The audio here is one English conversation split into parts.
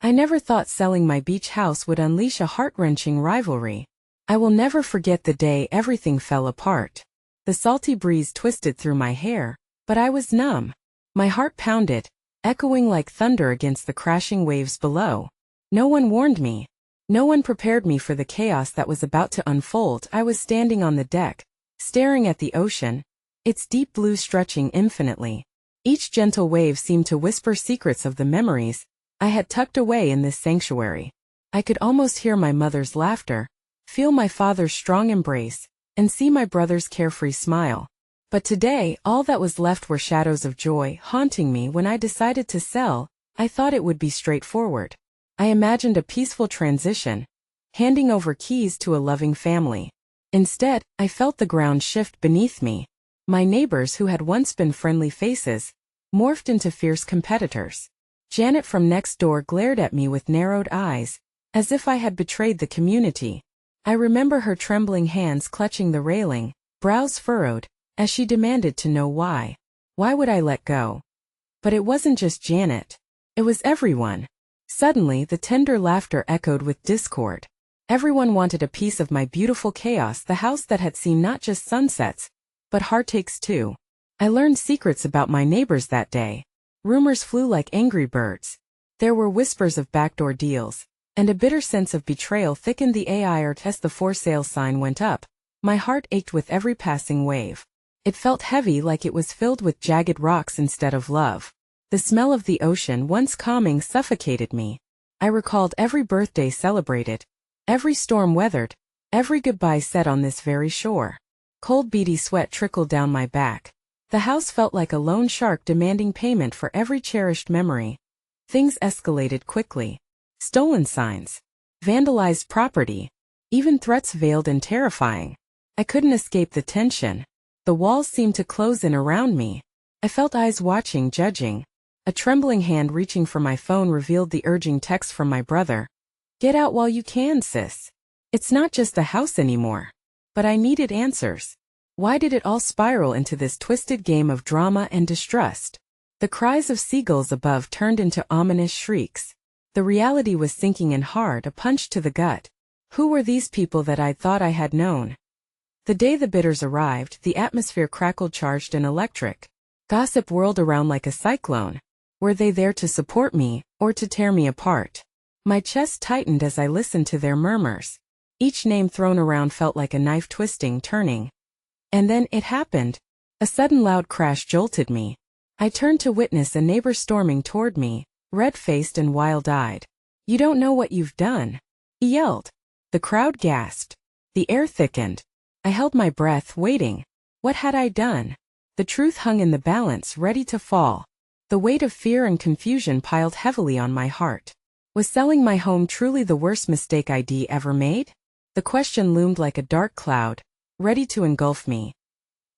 I never thought selling my beach house would unleash a heart-wrenching rivalry. I will never forget the day everything fell apart. The salty breeze twisted through my hair, but I was numb. My heart pounded, echoing like thunder against the crashing waves below. No one warned me. No one prepared me for the chaos that was about to unfold. I was standing on the deck, staring at the ocean, its deep blue stretching infinitely. Each gentle wave seemed to whisper secrets of the memories I had tucked away in this sanctuary. I could almost hear my mother's laughter, feel my father's strong embrace, and see my brother's carefree smile. But today, all that was left were shadows of joy haunting me. When I decided to sell, I thought it would be straightforward. I imagined a peaceful transition, handing over keys to a loving family. Instead, I felt the ground shift beneath me. My neighbors, who had once been friendly faces, morphed into fierce competitors. Janet from next door glared at me with narrowed eyes, as if I had betrayed the community. I remember her trembling hands clutching the railing, brows furrowed, as she demanded to know why. Why would I let go? But it wasn't just Janet. It was everyone. Suddenly, the tender laughter echoed with discord. Everyone wanted a piece of my beautiful chaos, the house that had seen not just sunsets, but heartaches too. I learned secrets about my neighbors that day. Rumors flew like angry birds. There were whispers of backdoor deals, and a bitter sense of betrayal thickened the air as the for sale sign went up. My heart ached with every passing wave. It felt heavy, like it was filled with jagged rocks instead of love. The smell of the ocean, once calming, suffocated me. I recalled every birthday celebrated, every storm weathered, every goodbye said on this very shore. Cold beady sweat trickled down my back. The house felt like a loan shark demanding payment for every cherished memory. Things escalated quickly. Stolen signs, vandalized property, even threats veiled and terrifying. I couldn't escape the tension. The walls seemed to close in around me. I felt eyes watching, judging. A trembling hand reaching for my phone revealed the urging text from my brother. "Get out while you can, sis. It's not just a house anymore." But I needed answers. Why did it all spiral into this twisted game of drama and distrust? The cries of seagulls above turned into ominous shrieks. The reality was sinking in hard, a punch to the gut. Who were these people that I thought I had known? The day the bidders arrived, the atmosphere crackled, charged and electric. Gossip whirled around like a cyclone. Were they there to support me, or to tear me apart? My chest tightened as I listened to their murmurs. Each name thrown around felt like a knife twisting, turning. And then it happened. A sudden loud crash jolted me. I turned to witness a neighbor storming toward me, red-faced and wild-eyed. "You don't know what you've done," he yelled. The crowd gasped. The air thickened. I held my breath, waiting. What had I done? The truth hung in the balance, ready to fall. The weight of fear and confusion piled heavily on my heart. Was selling my home truly the worst mistake I'd ever made? The question loomed like a dark cloud, ready to engulf me.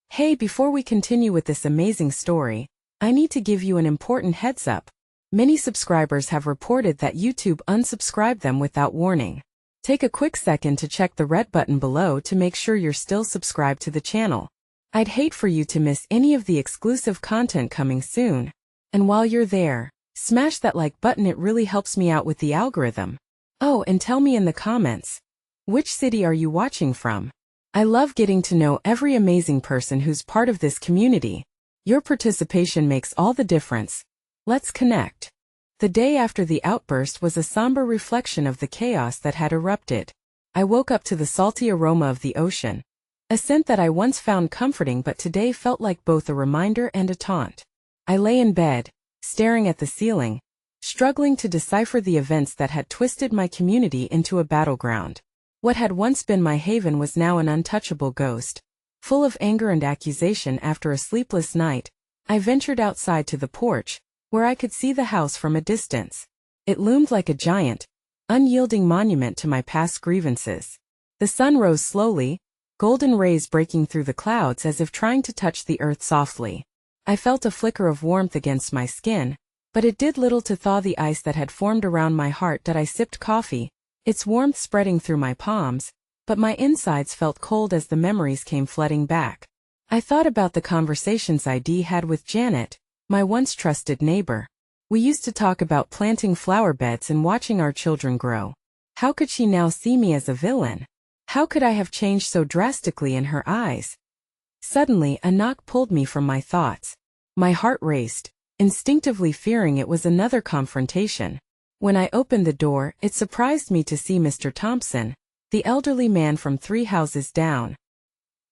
Hey, before we continue with this amazing story, I need to give you an important heads up. Many subscribers have reported that YouTube unsubscribed them without warning. Take a quick second to check the red button below to make sure you're still subscribed to the channel. I'd hate for you to miss any of the exclusive content coming soon. And while you're there, smash that like button, it really helps me out with the algorithm. Oh, and tell me in the comments, which city are you watching from? I love getting to know every amazing person who's part of this community. Your participation makes all the difference. Let's connect. The day after the outburst was a somber reflection of the chaos that had erupted. I woke up to the salty aroma of the ocean, a scent that I once found comforting but today felt like both a reminder and a taunt. I lay in bed, staring at the ceiling, struggling to decipher the events that had twisted my community into a battleground. What had once been my haven was now an untouchable ghost. Full of anger and accusation after a sleepless night, I ventured outside to the porch, where I could see the house from a distance. It loomed like a giant, unyielding monument to my past grievances. The sun rose slowly, golden rays breaking through the clouds as if trying to touch the earth softly. I felt a flicker of warmth against my skin, but it did little to thaw the ice that had formed around my heart. I sipped coffee, its warmth spreading through my palms, but my insides felt cold as the memories came flooding back. I thought about the conversations I'd had with Janet, my once trusted neighbor. We used to talk about planting flower beds and watching our children grow. How could she now see me as a villain? How could I have changed so drastically in her eyes? Suddenly, a knock pulled me from my thoughts. My heart raced, instinctively fearing it was another confrontation. When I opened the door, it surprised me to see Mr. Thompson, the elderly man from 3 houses down.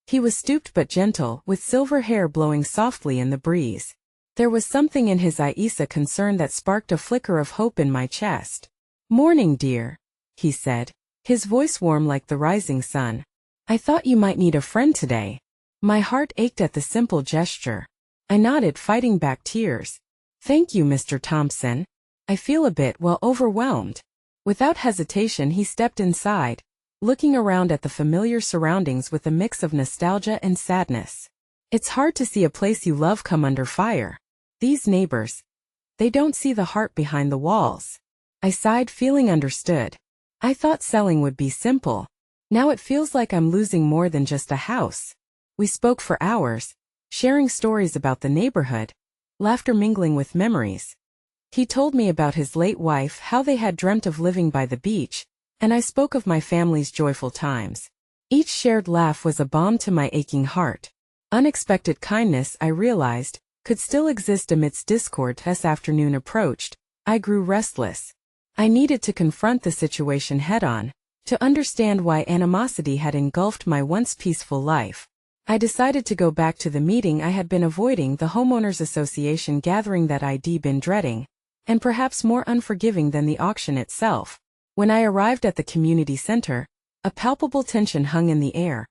He was stooped but gentle, with silver hair blowing softly in the breeze. There was something in his eyes of concern that sparked a flicker of hope in my chest. "Morning, dear," he said, his voice warm like the rising sun. "I thought you might need a friend today." My heart ached at the simple gesture. I nodded, fighting back tears. "Thank you, Mr. Thompson. I feel a bit, well, overwhelmed." Without hesitation he stepped inside, looking around at the familiar surroundings with a mix of nostalgia and sadness. It's hard to see a place you love come under fire. These neighbors, they don't see the heart behind the walls. I sighed, feeling understood. I thought selling would be simple. Now it feels like I'm losing more than just a house. We spoke for hours, sharing stories about the neighborhood, laughter mingling with memories. He told me about his late wife, how they had dreamt of living by the beach, and I spoke of my family's joyful times. Each shared laugh was a balm to my aching heart. Unexpected kindness, I realized, could still exist amidst discord. As afternoon approached, I grew restless. I needed to confront the situation head-on, to understand why animosity had engulfed my once peaceful life. I decided to go back to the meeting I had been avoiding, the homeowners association gathering that I'd been dreading, and perhaps more unforgiving than the auction itself. When I arrived at the community center, a palpable tension hung in the air,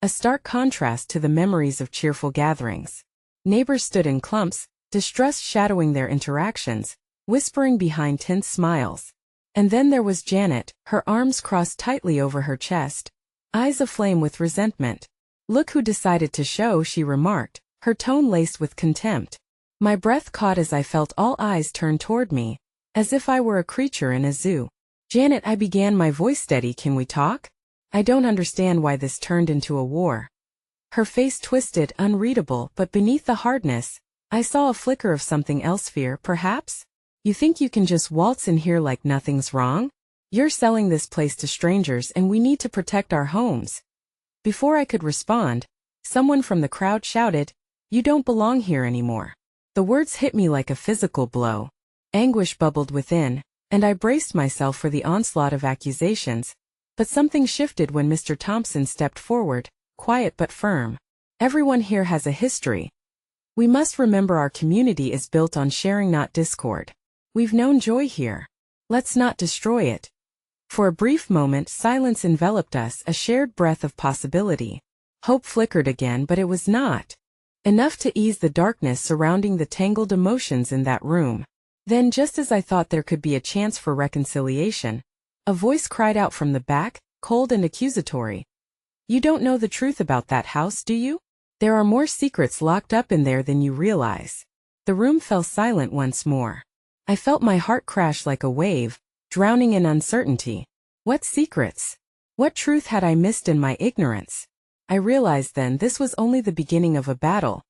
a stark contrast to the memories of cheerful gatherings. Neighbors stood in clumps, distrust shadowing their interactions, whispering behind tense smiles. And then there was Janet, her arms crossed tightly over her chest, eyes aflame with resentment. "Look who decided to show," she remarked, her tone laced with contempt. My breath caught as I felt all eyes turn toward me, as if I were a creature in a zoo. "Janet," I began, my voice steady, "can we talk? I don't understand why this turned into a war." Her face twisted, unreadable, but beneath the hardness, I saw a flicker of something else. Fear, perhaps? "You think you can just waltz in here like nothing's wrong? You're selling this place to strangers and we need to protect our homes." Before I could respond, someone from the crowd shouted, "You don't belong here anymore." The words hit me like a physical blow. Anguish bubbled within, and I braced myself for the onslaught of accusations. But something shifted when Mr. Thompson stepped forward, quiet but firm. "Everyone here has a history. We must remember our community is built on sharing, not discord. We've known joy here. Let's not destroy it." For a brief moment, silence enveloped us, a shared breath of possibility. Hope flickered again, but it was not enough to ease the darkness surrounding the tangled emotions in that room. Then, just as I thought there could be a chance for reconciliation, a voice cried out from the back, cold and accusatory. "You don't know the truth about that house, do you? There are more secrets locked up in there than you realize." The room fell silent once more. I felt my heart crash like a wave, drowning in uncertainty. What secrets? What truth had I missed in my ignorance? I realized then this was only the beginning of a battle,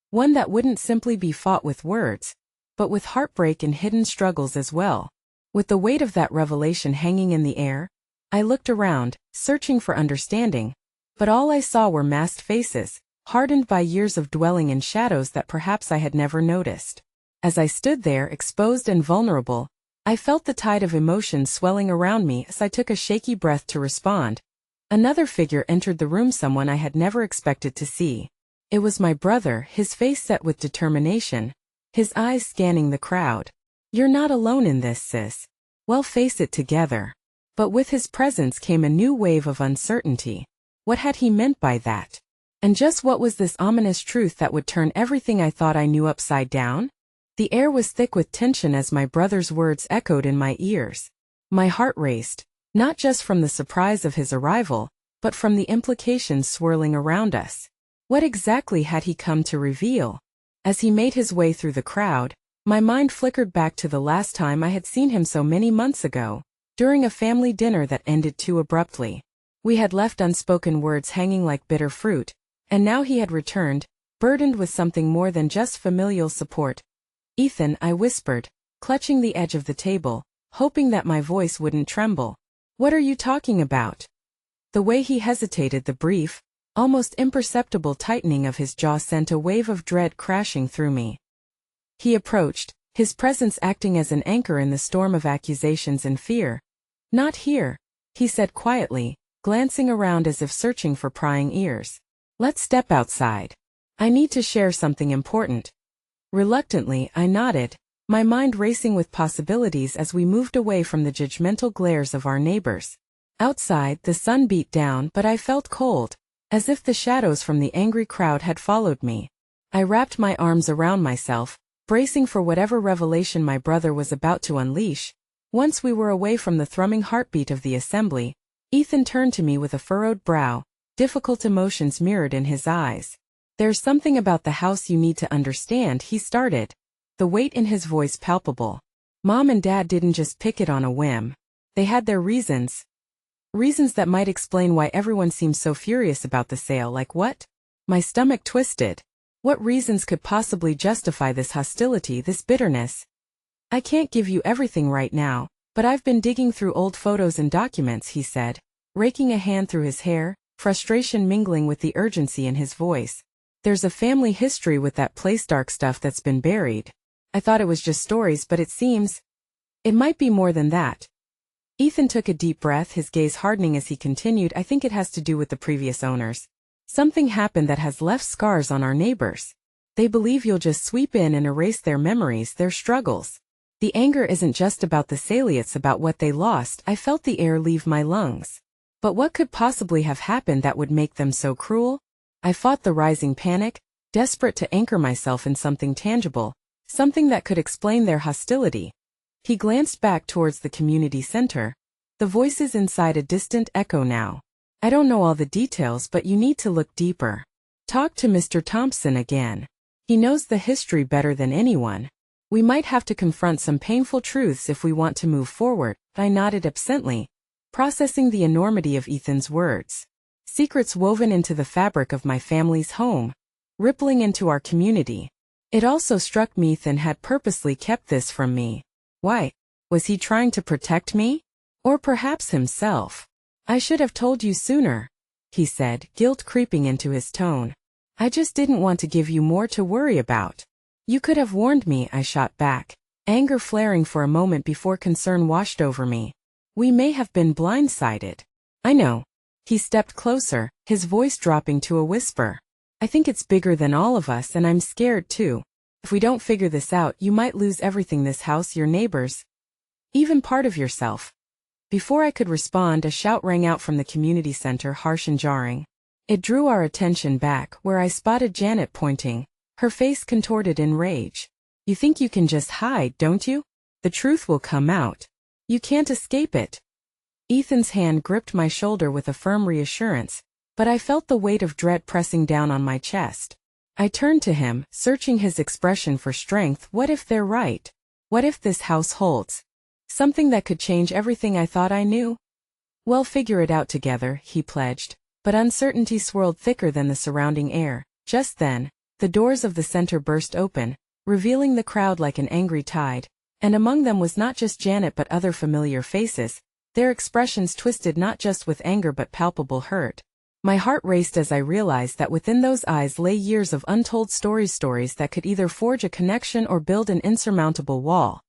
one that wouldn't simply be fought with words, but with heartbreak and hidden struggles as well. With the weight of that revelation hanging in the air, I looked around, searching for understanding, but all I saw were masked faces, hardened by years of dwelling in shadows that perhaps I had never noticed. As I stood there, exposed and vulnerable, I felt the tide of emotions swelling around me as I took a shaky breath to respond. Another figure entered the room, someone I had never expected to see. It was my brother, his face set with determination, his eyes scanning the crowd. "You're not alone in this, sis. We'll face it together." But with his presence came a new wave of uncertainty. What had he meant by that? And just what was this ominous truth that would turn everything I thought I knew upside down? The air was thick with tension as my brother's words echoed in my ears. My heart raced, not just from the surprise of his arrival, but from the implications swirling around us. What exactly had he come to reveal? As he made his way through the crowd, my mind flickered back to the last time I had seen him so many months ago, during a family dinner that ended too abruptly. We had left unspoken words hanging like bitter fruit, and now he had returned, burdened with something more than just familial support. "Ethan," I whispered, clutching the edge of the table, hoping that my voice wouldn't tremble. "What are you talking about?" The way he hesitated, the brief, almost imperceptible tightening of his jaw sent a wave of dread crashing through me. He approached, his presence acting as an anchor in the storm of accusations and fear. "Not here," he said quietly, glancing around as if searching for prying ears. "Let's step outside. I need to share something important." Reluctantly, I nodded, my mind racing with possibilities as we moved away from the judgmental glares of our neighbors. Outside, the sun beat down, but I felt cold, as if the shadows from the angry crowd had followed me. I wrapped my arms around myself, bracing for whatever revelation my brother was about to unleash. Once we were away from the thrumming heartbeat of the assembly, Ethan turned to me with a furrowed brow, difficult emotions mirrored in his eyes. "There's something about the house you need to understand," he started, the weight in his voice palpable. "Mom and Dad didn't just pick it on a whim. They had their reasons. Reasons that might explain why everyone seems so furious about the sale." "Like what?" My stomach twisted. What reasons could possibly justify this hostility, this bitterness? "I can't give you everything right now, but I've been digging through old photos and documents," he said, raking a hand through his hair, frustration mingling with the urgency in his voice. "There's a family history with that place, dark stuff that's been buried. I thought it was just stories, but it seems it might be more than that." Ethan took a deep breath, his gaze hardening as he continued. "I think it has to do with the previous owners. Something happened that has left scars on our neighbors. They believe you'll just sweep in and erase their memories, their struggles. The anger isn't just about the sale, it's about what they lost." I felt the air leave my lungs. But what could possibly have happened that would make them so cruel? I fought the rising panic, desperate to anchor myself in something tangible, something that could explain their hostility. He glanced back towards the community center, the voices inside a distant echo now. "I don't know all the details, but you need to look deeper. Talk to Mr. Thompson again. He knows the history better than anyone. We might have to confront some painful truths if we want to move forward." I nodded absently, processing the enormity of Ethan's words. Secrets woven into the fabric of my family's home, rippling into our community. It also struck me Ethan had purposely kept this from me. Why? Was he trying to protect me? Or perhaps himself? "I should have told you sooner," he said, guilt creeping into his tone. "I just didn't want to give you more to worry about." "You could have warned me," I shot back, anger flaring for a moment before concern washed over me. "We may have been blindsided." "I know." He stepped closer, his voice dropping to a whisper. "I think it's bigger than all of us, and I'm scared too. If we don't figure this out, you might lose everything: this house, your neighbors, even part of yourself." Before I could respond, a shout rang out from the community center, harsh and jarring. It drew our attention back, where I spotted Janet pointing, her face contorted in rage. "You think you can just hide, don't you? The truth will come out. You can't escape it." Ethan's hand gripped my shoulder with a firm reassurance, but I felt the weight of dread pressing down on my chest. I turned to him, searching his expression for strength. What if they're right? What if this house holds something that could change everything I thought I knew? "We'll figure it out together," he pledged, but uncertainty swirled thicker than the surrounding air. Just then, the doors of the center burst open, revealing the crowd like an angry tide, and among them was not just Janet but other familiar faces, their expressions twisted not just with anger but palpable hurt. My heart raced as I realized that within those eyes lay years of untold stories that could either forge a connection or build an insurmountable wall.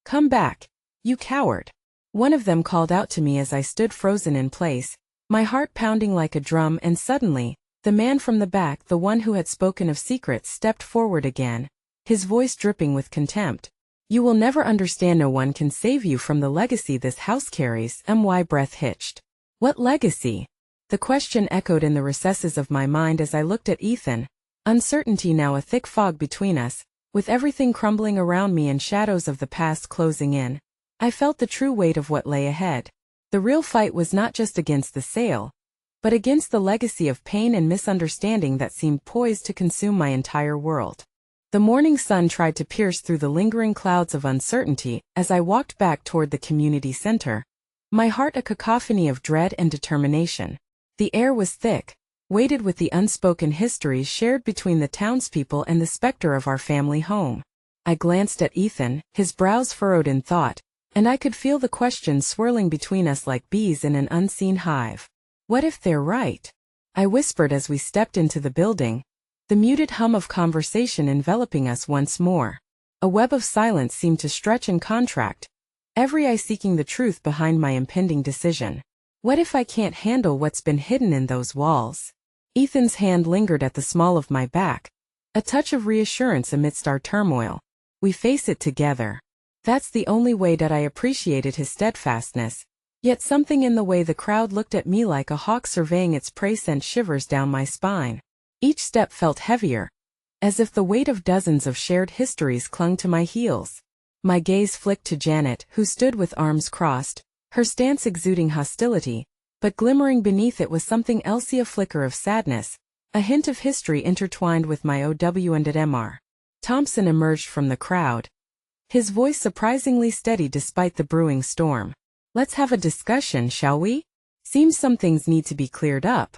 "Come back, you coward," one of them called out to me as I stood frozen in place, my heart pounding like a drum. And suddenly, the man from the back, the one who had spoken of secrets, stepped forward again, his voice dripping with contempt. "You will never understand. No one can save you from the legacy this house carries." My breath hitched. What legacy? The question echoed in the recesses of my mind as I looked at Ethan, uncertainty now a thick fog between us, with everything crumbling around me and shadows of the past closing in. I felt the true weight of what lay ahead. The real fight was not just against the sale, but against the legacy of pain and misunderstanding that seemed poised to consume my entire world. The morning sun tried to pierce through the lingering clouds of uncertainty as I walked back toward the community center, my heart a cacophony of dread and determination. The air was thick, weighted with the unspoken histories shared between the townspeople and the specter of our family home. I glanced at Ethan, his brows furrowed in thought, and I could feel the questions swirling between us like bees in an unseen hive. What if they're right? I whispered as we stepped into the building, the muted hum of conversation enveloping us once more. A web of silence seemed to stretch and contract, every eye seeking the truth behind my impending decision. What if I can't handle what's been hidden in those walls? Ethan's hand lingered at the small of my back, a touch of reassurance amidst our turmoil. We face it together. That's the only way that I appreciated his steadfastness, yet something in the way the crowd looked at me like a hawk surveying its prey sent shivers down my spine. Each step felt heavier, as if the weight of dozens of shared histories clung to my heels. My gaze flicked to Janet, who stood with arms crossed, her stance exuding hostility, but glimmering beneath it was something else, a flicker of sadness, a hint of history intertwined with my OW and Mr. Thompson emerged from the crowd, his voice surprisingly steady despite the brewing storm. Let's have a discussion, shall we? Seems some things need to be cleared up.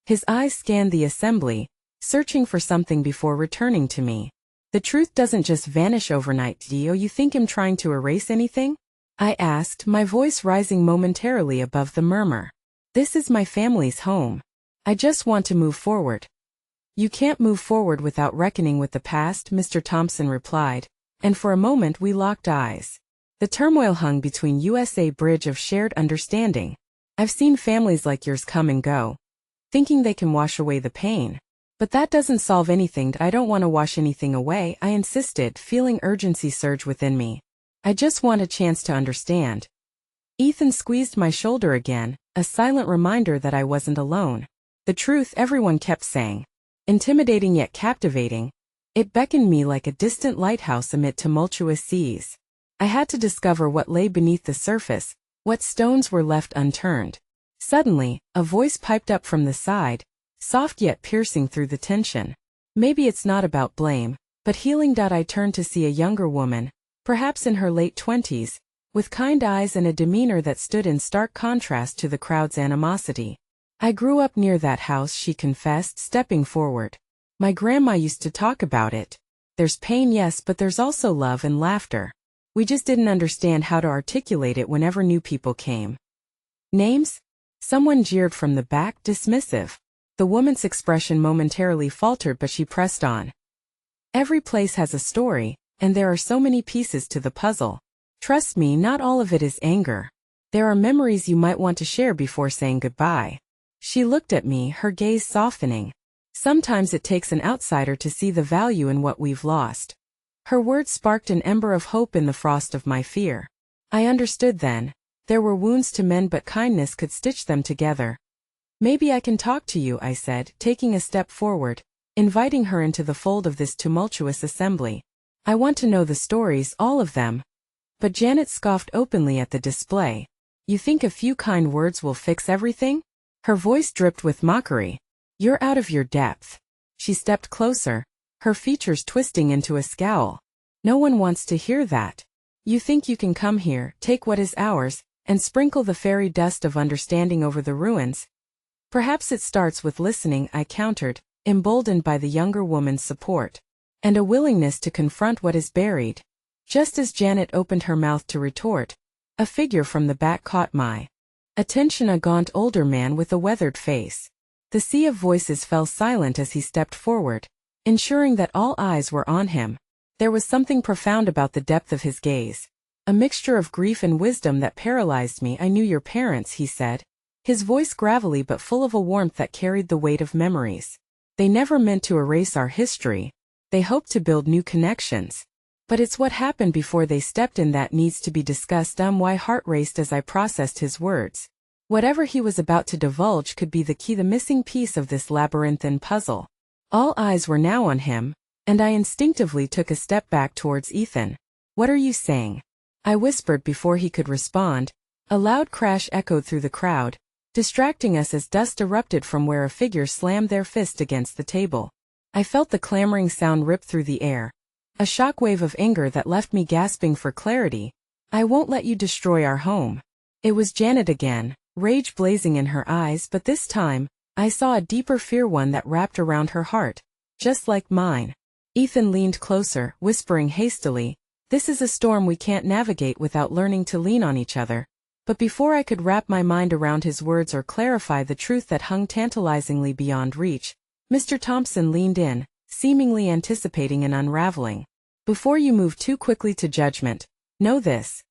His eyes scanned the assembly, searching for something before returning to me. The truth doesn't just vanish overnight, do you think I'm trying to erase anything? I asked, my voice rising momentarily above the murmur. This is my family's home. I just want to move forward. You can't move forward without reckoning with the past, Mr. Thompson replied, and for a moment we locked eyes. The turmoil hung between USA bridge of shared understanding. I've seen families like yours come and go, thinking they can wash away the pain. But that doesn't solve anything. I don't want to wash anything away, I insisted, feeling urgency surge within me. I just want a chance to understand. Ethan squeezed my shoulder again, a silent reminder that I wasn't alone. The truth, everyone kept saying. Intimidating yet captivating. It beckoned me like a distant lighthouse amid tumultuous seas. I had to discover what lay beneath the surface, what stones were left unturned. Suddenly, a voice piped up from the side, soft yet piercing through the tension. Maybe it's not about blame, but healing. I turned to see a younger woman, perhaps in her late 20s, with kind eyes and a demeanor that stood in stark contrast to the crowd's animosity. I grew up near that house, she confessed, stepping forward. My grandma used to talk about it. There's pain, yes, but there's also love and laughter. We just didn't understand how to articulate it whenever new people came. Names? Someone jeered from the back, dismissive. The woman's expression momentarily faltered, but she pressed on. Every place has a story, and there are so many pieces to the puzzle. Trust me, not all of it is anger. There are memories you might want to share before saying goodbye. She looked at me, her gaze softening. Sometimes it takes an outsider to see the value in what we've lost. Her words sparked an ember of hope in the frost of my fear. I understood then. There were wounds to mend, but kindness could stitch them together. Maybe I can talk to you, I said, taking a step forward, inviting her into the fold of this tumultuous assembly. I want to know the stories, all of them. But Janet scoffed openly at the display. You think a few kind words will fix everything? Her voice dripped with mockery. You're out of your depth. She stepped closer, her features twisting into a scowl. No one wants to hear that. You think you can come here, take what is ours, and sprinkle the fairy dust of understanding over the ruins? Perhaps it starts with listening, I countered, emboldened by the younger woman's support, and a willingness to confront what is buried. Just as Janet opened her mouth to retort, a figure from the back caught my attention, a gaunt older man with a weathered face. The sea of voices fell silent as he stepped forward, ensuring that all eyes were on him. There was something profound about the depth of his gaze, a mixture of grief and wisdom that paralyzed me. I knew your parents, he said, his voice gravelly but full of a warmth that carried the weight of memories. They never meant to erase our history. They hoped to build new connections. But it's what happened before they stepped in that needs to be discussed. My heart raced as I processed his words. Whatever he was about to divulge could be the key, the missing piece of this labyrinthine puzzle. All eyes were now on him, and I instinctively took a step back towards Ethan. What are you saying? I whispered before he could respond. A loud crash echoed through the crowd, distracting us as dust erupted from where a figure slammed their fist against the table. I felt the clamoring sound rip through the air, a shockwave of anger that left me gasping for clarity. I won't let you destroy our home. It was Janet again, rage blazing in her eyes, but this time, I saw a deeper fear, one that wrapped around her heart, just like mine. Ethan leaned closer, whispering hastily, "This is a storm we can't navigate without learning to lean on each other." But before I could wrap my mind around his words or clarify the truth that hung tantalizingly beyond reach, Mr. Thompson leaned in, seemingly anticipating an unraveling. "Before you move too quickly to judgment, know this.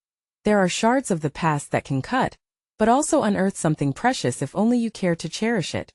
There are shards of the past that can cut, but also unearth something precious if only you care to cherish it."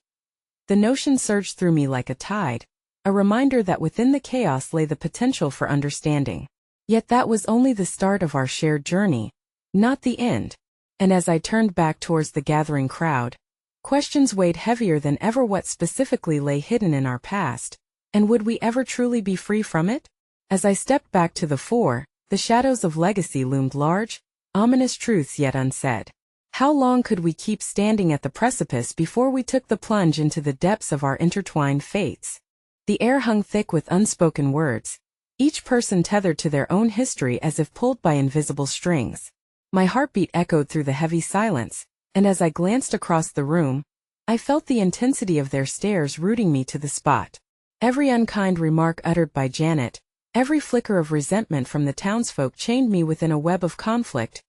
The notion surged through me like a tide, a reminder that within the chaos lay the potential for understanding. Yet that was only the start of our shared journey, not the end. And as I turned back towards the gathering crowd, questions weighed heavier than ever. What specifically lay hidden in our past, and would we ever truly be free from it? As I stepped back to the fore, the shadows of legacy loomed large, ominous truths yet unsaid. How long could we keep standing at the precipice before we took the plunge into the depths of our intertwined fates? The air hung thick with unspoken words, each person tethered to their own history as if pulled by invisible strings. My heartbeat echoed through the heavy silence, and as I glanced across the room, I felt the intensity of their stares rooting me to the spot. Every unkind remark uttered by Janet, every flicker of resentment from the townsfolk chained me within a web of conflict.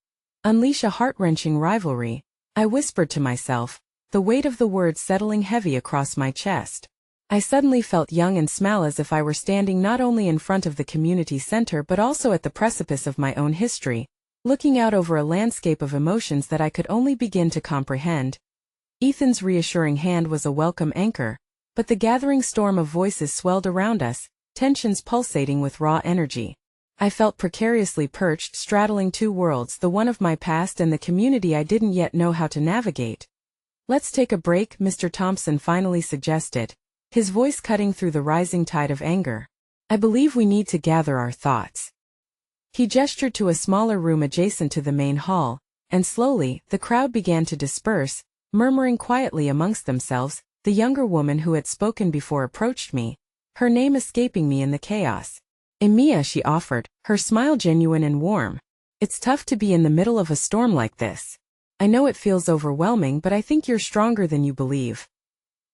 "Unleash a heart-wrenching rivalry," I whispered to myself, the weight of the words settling heavy across my chest. I suddenly felt young and small, as if I were standing not only in front of the community center but also at the precipice of my own history, looking out over a landscape of emotions that I could only begin to comprehend. Ethan's reassuring hand was a welcome anchor, but the gathering storm of voices swelled around us, tensions pulsating with raw energy. I felt precariously perched, straddling two worlds, the one of my past and the community I didn't yet know how to navigate. "Let's take a break," Mr. Thompson finally suggested, his voice cutting through the rising tide of anger. "I believe we need to gather our thoughts." He gestured to a smaller room adjacent to the main hall, and slowly, the crowd began to disperse, murmuring quietly amongst themselves. The younger woman who had spoken before approached me, her name escaping me in the chaos. "Emiya," she offered, her smile genuine and warm. "It's tough to be in the middle of a storm like this. I know it feels overwhelming, but I think you're stronger than you believe."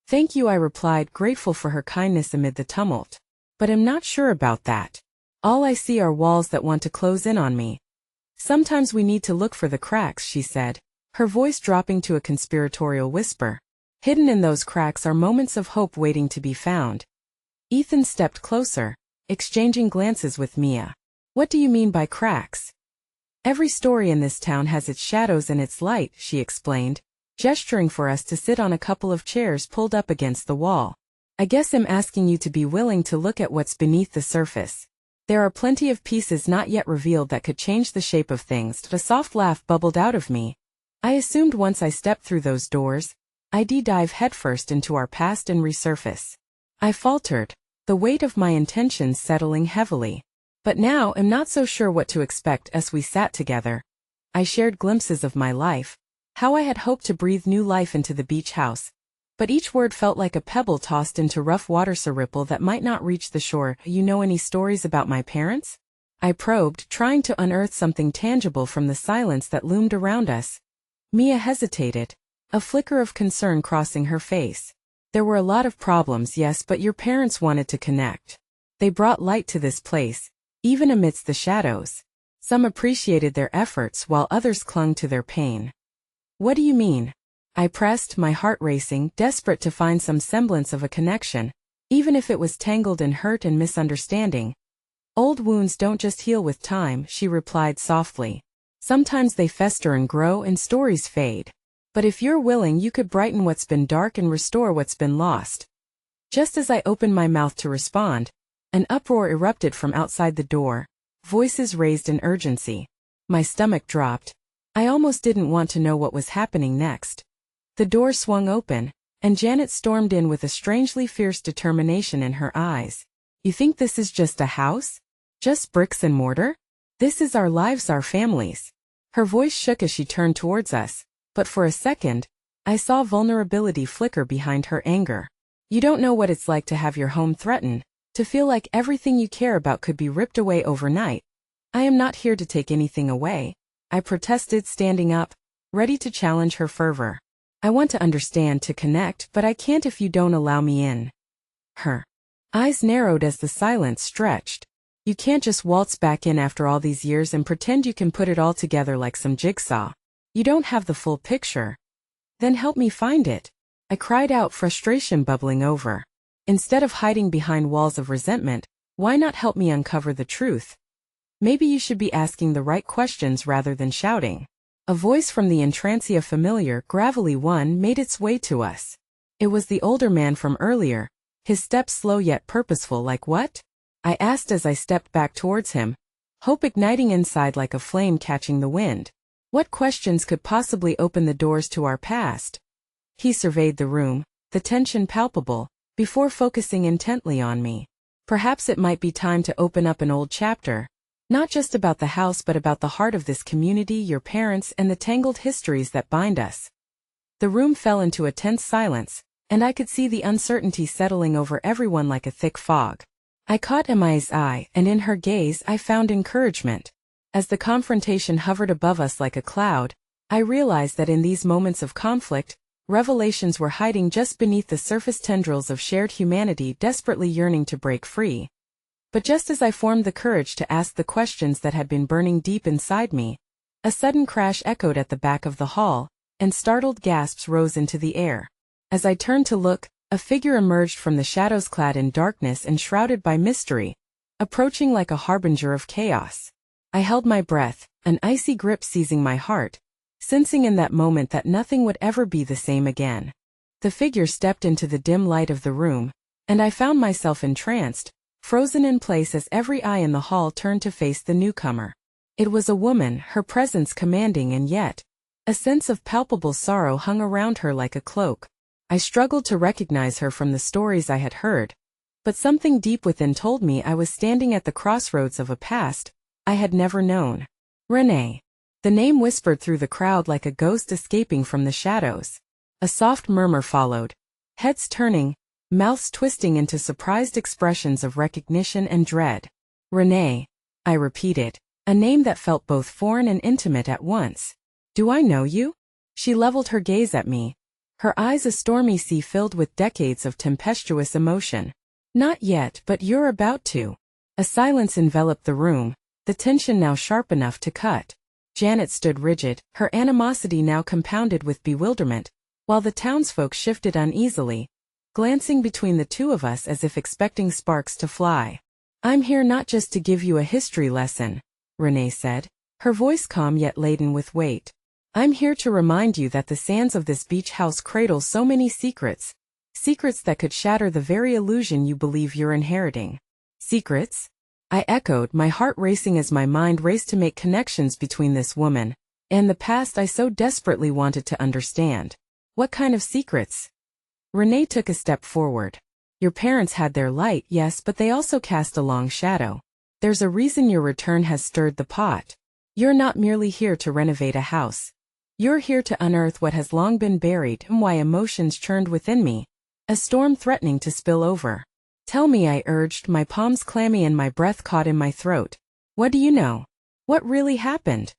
"Thank you," I replied, grateful for her kindness amid the tumult. "But I'm not sure about that. All I see are walls that want to close in on me." "Sometimes we need to look for the cracks," she said, her voice dropping to a conspiratorial whisper. "Hidden in those cracks are moments of hope waiting to be found." Ethan stepped closer, exchanging glances with Mia. "What do you mean by cracks?" "Every story in this town has its shadows and its light," she explained, gesturing for us to sit on a couple of chairs pulled up against the wall. "I guess I'm asking you to be willing to look at what's beneath the surface. There are plenty of pieces not yet revealed that could change the shape of things." A soft laugh bubbled out of me. I assumed once I stepped through those doors, I'd dive headfirst into our past and resurface. I faltered, the weight of my intentions settling heavily. But now I'm not so sure what to expect. As we sat together, I shared glimpses of my life, how I had hoped to breathe new life into the beach house. But each word felt like a pebble tossed into rough waters, a ripple that might not reach the shore. "You know any stories about my parents?" I probed, trying to unearth something tangible from the silence that loomed around us. Mia hesitated, a flicker of concern crossing her face. "There were a lot of problems, yes, but your parents wanted to connect. They brought light to this place, even amidst the shadows. Some appreciated their efforts while others clung to their pain." "What do you mean?" I pressed, my heart racing, desperate to find some semblance of a connection, even if it was tangled in hurt and misunderstanding. "Old wounds don't just heal with time," she replied softly. "Sometimes they fester and grow and stories fade. But if you're willing, you could brighten what's been dark and restore what's been lost." Just as I opened my mouth to respond, an uproar erupted from outside the door, voices raised in urgency. My stomach dropped. I almost didn't want to know what was happening next. The door swung open, and Janet stormed in with a strangely fierce determination in her eyes. "You think this is just a house? Just bricks and mortar? This is our lives, our families." Her voice shook as she turned towards us, but for a second, I saw vulnerability flicker behind her anger. "You don't know what it's like to have your home threatened, to feel like everything you care about could be ripped away overnight." "I am not here to take anything away," I protested, standing up, ready to challenge her fervor. "I want to understand, to connect, but I can't if you don't allow me in." eyes narrowed as the silence stretched. You can't just waltz back in after all these years and pretend you can put it all together like some jigsaw. You don't have the full picture. Then help me find it. I cried out, frustration bubbling over. Instead of hiding behind walls of resentment, why not help me uncover the truth? Maybe you should be asking the right questions rather than shouting. A voice from the entrancia familiar, gravelly one made its way to us. It was the older man from earlier, his steps slow yet purposeful. Like what? I asked as I stepped back towards him, hope igniting inside like a flame catching the wind. What questions could possibly open the doors to our past? He surveyed the room, the tension palpable, before focusing intently on me. Perhaps it might be time to open up an old chapter. Not just about the house but about the heart of this community, your parents, and the tangled histories that bind us. The room fell into a tense silence, and I could see the uncertainty settling over everyone like a thick fog. I caught Emma's eye, and in her gaze I found encouragement. As the confrontation hovered above us like a cloud, I realized that in these moments of conflict, revelations were hiding just beneath the surface, tendrils of shared humanity desperately yearning to break free. But just as I formed the courage to ask the questions that had been burning deep inside me, a sudden crash echoed at the back of the hall, and startled gasps rose into the air. As I turned to look, a figure emerged from the shadows, clad in darkness and shrouded by mystery, approaching like a harbinger of chaos. I held my breath, an icy grip seizing my heart, sensing in that moment that nothing would ever be the same again. The figure stepped into the dim light of the room, and I found myself entranced, frozen in place as every eye in the hall turned to face the newcomer. It was a woman, her presence commanding, and yet a sense of palpable sorrow hung around her like a cloak. I struggled to recognize her from the stories I had heard, but something deep within told me I was standing at the crossroads of a past I had never known. Renee. The name whispered through the crowd like a ghost escaping from the shadows. A soft murmur followed, heads turning, mouths twisting into surprised expressions of recognition and dread. Renee, I repeated, a name that felt both foreign and intimate at once. Do I know you? She leveled her gaze at me, her eyes a stormy sea filled with decades of tempestuous emotion. Not yet, but you're about to. A silence enveloped the room, the tension now sharp enough to cut. Janet stood rigid, her animosity now compounded with bewilderment, while the townsfolk shifted uneasily, glancing between the two of us as if expecting sparks to fly. I'm here not just to give you a history lesson, Renee said, her voice calm yet laden with weight. I'm here to remind you that the sands of this beach house cradle so many secrets. Secrets that could shatter the very illusion you believe you're inheriting. Secrets? I echoed, my heart racing as my mind raced to make connections between this woman and the past I so desperately wanted to understand. What kind of secrets? Renee took a step forward. Your parents had their light, yes, but they also cast a long shadow. There's a reason your return has stirred the pot. You're not merely here to renovate a house. You're here to unearth what has long been buried and why emotions churned within me, a storm threatening to spill over. Tell me, I urged, my palms clammy and my breath caught in my throat. What do you know? What really happened?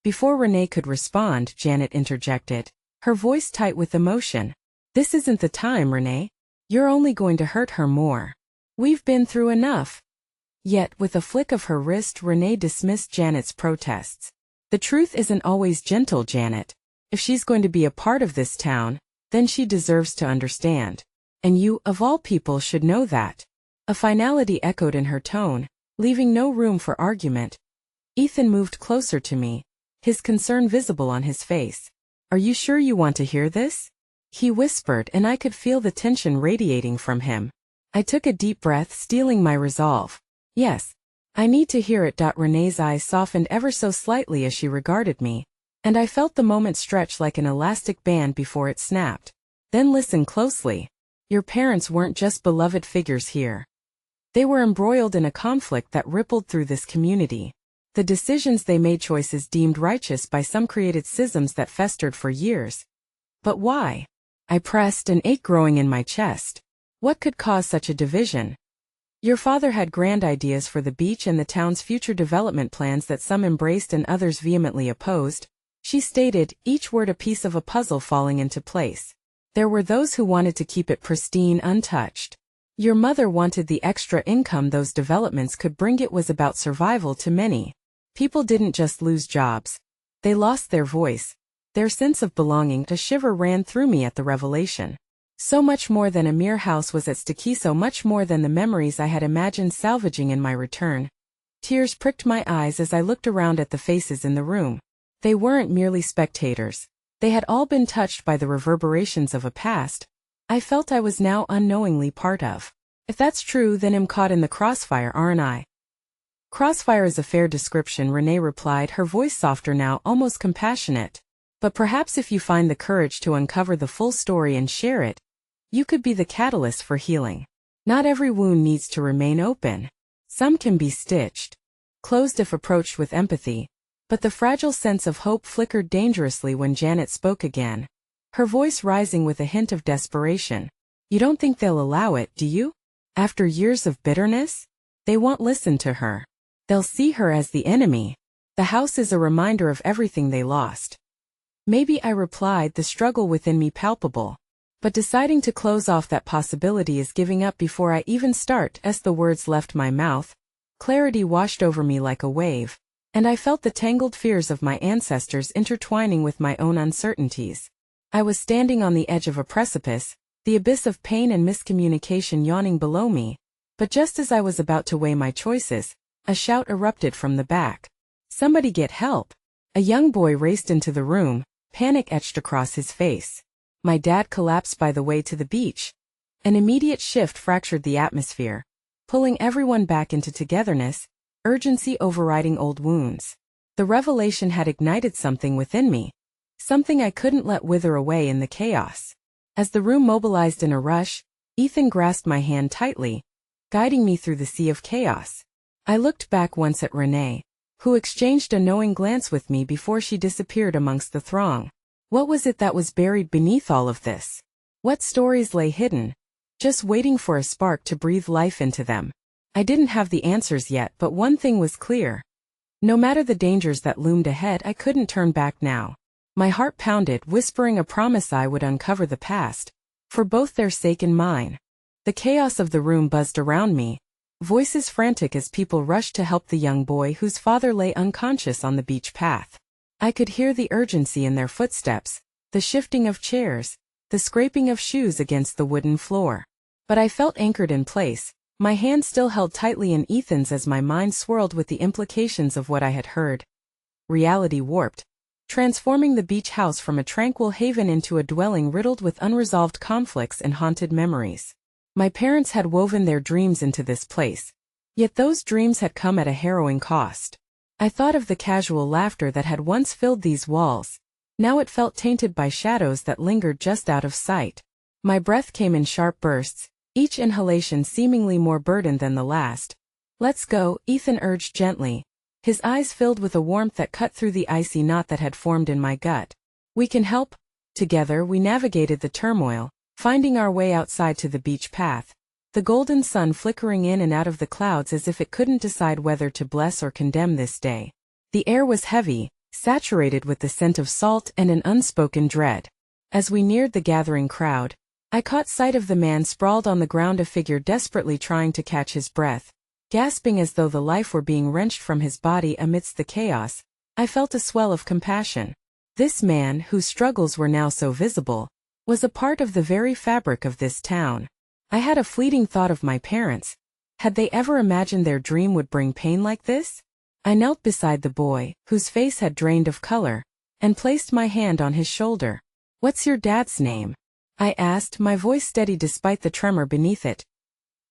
Before Renee could respond, Janet interjected, her voice tight with emotion. This isn't the time, Renee. You're only going to hurt her more. We've been through enough. Yet, with a flick of her wrist, Renee dismissed Janet's protests. The truth isn't always gentle, Janet. If she's going to be a part of this town, then she deserves to understand. And you, of all people, should know that. A finality echoed in her tone, leaving no room for argument. Ethan moved closer to me, his concern visible on his face. Are you sure you want to hear this? He whispered, and I could feel the tension radiating from him. I took a deep breath, steeling my resolve. Yes. I need to hear it. Renee's eyes softened ever so slightly as she regarded me, and I felt the moment stretch like an elastic band before it snapped. Then listen closely. Your parents weren't just beloved figures here. They were embroiled in a conflict that rippled through this community. The decisions they made, choices deemed righteous by some, created schisms that festered for years. But why? I pressed, an ache growing in my chest. What could cause such a division? Your father had grand ideas for the beach and the town's future development, plans that some embraced and others vehemently opposed, she stated, each word a piece of a puzzle falling into place. There were those who wanted to keep it pristine, untouched. Your mother wanted the extra income those developments could bring. It was about survival to many. People didn't just lose jobs. They lost their voice, their sense of belonging. A shiver ran through me at the revelation. So much more than a mere house was at stake, so much more than the memories I had imagined salvaging in my return. Tears pricked my eyes as I looked around at the faces in the room. They weren't merely spectators. They had all been touched by the reverberations of a past I felt I was now unknowingly part of. If that's true, then I'm caught in the crossfire, aren't I? Crossfire is a fair description, Renee replied, her voice softer now, almost compassionate. But perhaps if you find the courage to uncover the full story and share it, you could be the catalyst for healing. Not every wound needs to remain open. Some can be stitched, closed if approached with empathy. But the fragile sense of hope flickered dangerously when Janet spoke again, her voice rising with a hint of desperation. You don't think they'll allow it, do you? After years of bitterness? They won't listen to her. They'll see her as the enemy. The house is a reminder of everything they lost. Maybe, I replied, the struggle within me palpable. But deciding to close off that possibility is giving up before I even start. As the words left my mouth, clarity washed over me like a wave, and I felt the tangled fears of my ancestors intertwining with my own uncertainties. I was standing on the edge of a precipice, the abyss of pain and miscommunication yawning below me. But just as I was about to weigh my choices, a shout erupted from the back. Somebody get help! A young boy raced into the room, panic etched across his face. My dad collapsed by the way to the beach. An immediate shift fractured the atmosphere, pulling everyone back into togetherness, urgency overriding old wounds. The revelation had ignited something within me, something I couldn't let wither away in the chaos. As the room mobilized in a rush, Ethan grasped my hand tightly, guiding me through the sea of chaos. I looked back once at Renee, who exchanged a knowing glance with me before she disappeared amongst the throng. What was it that was buried beneath all of this? What stories lay hidden, just waiting for a spark to breathe life into them? I didn't have the answers yet, but one thing was clear. No matter the dangers that loomed ahead, I couldn't turn back now. My heart pounded, whispering a promise I would uncover the past, for both their sake and mine. The chaos of the room buzzed around me, voices frantic as people rushed to help the young boy whose father lay unconscious on the beach path. I could hear the urgency in their footsteps, the shifting of chairs, the scraping of shoes against the wooden floor. But I felt anchored in place, my hand still held tightly in Ethan's as my mind swirled with the implications of what I had heard. Reality warped, transforming the beach house from a tranquil haven into a dwelling riddled with unresolved conflicts and haunted memories. My parents had woven their dreams into this place, yet those dreams had come at a harrowing cost. I thought of the casual laughter that had once filled these walls. Now it felt tainted by shadows that lingered just out of sight. My breath came in sharp bursts, each inhalation seemingly more burdened than the last. Let's go, Ethan urged gently, his eyes filled with a warmth that cut through the icy knot that had formed in my gut. We can help. Together we navigated the turmoil, finding our way outside to the beach path, the golden sun flickering in and out of the clouds as if it couldn't decide whether to bless or condemn this day. The air was heavy, saturated with the scent of salt and an unspoken dread. As we neared the gathering crowd, I caught sight of the man sprawled on the ground, a figure desperately trying to catch his breath. Gasping as though the life were being wrenched from his body amidst the chaos, I felt a swell of compassion. This man, whose struggles were now so visible, was a part of the very fabric of this town. I had a fleeting thought of my parents. Had they ever imagined their dream would bring pain like this? I knelt beside the boy, whose face had drained of color, and placed my hand on his shoulder. "What's your dad's name?" I asked, my voice steady despite the tremor beneath it.